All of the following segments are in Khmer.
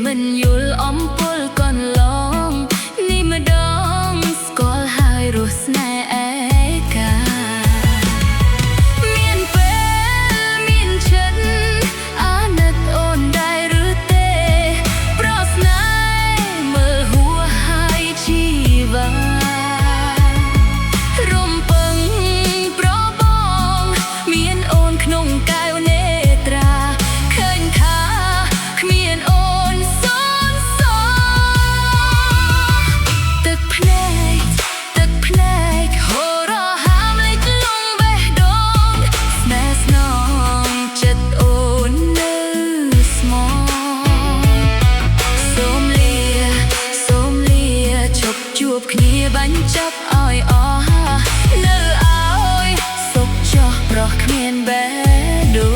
មិនយល់អំពលកន្លងនេះម្ដងស្គាល់ហើយរស់ស្នេហ៍ឯកាមានពេលមានចិត្តអាណិតអូនដែរឬទេប្រស្នេហ៍មើលហួសហើយជីវារំពឹងប្របងមានអូនក្នុងកែវនេត្រាឃើញថាគ្មានអូនសនសទឹកភ្នែកហូររហាមលេចលងបេះដូងស្នេហ៍ស្នងចិត្តអូននៅស្មោះសូមលាឈប់ជួបគ្នាបញ្ចប់ឲ្យអស់នៅឲ្យសុខចោះប្រោះគ្មានបេះដូង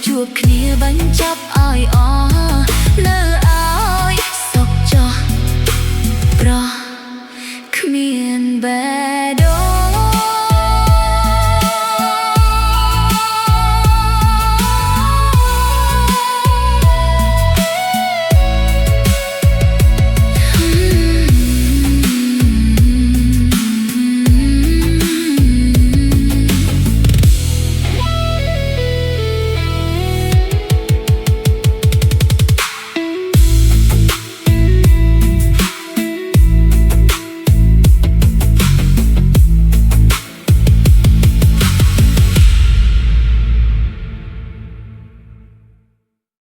ជួបគ្នាបញ្ចប់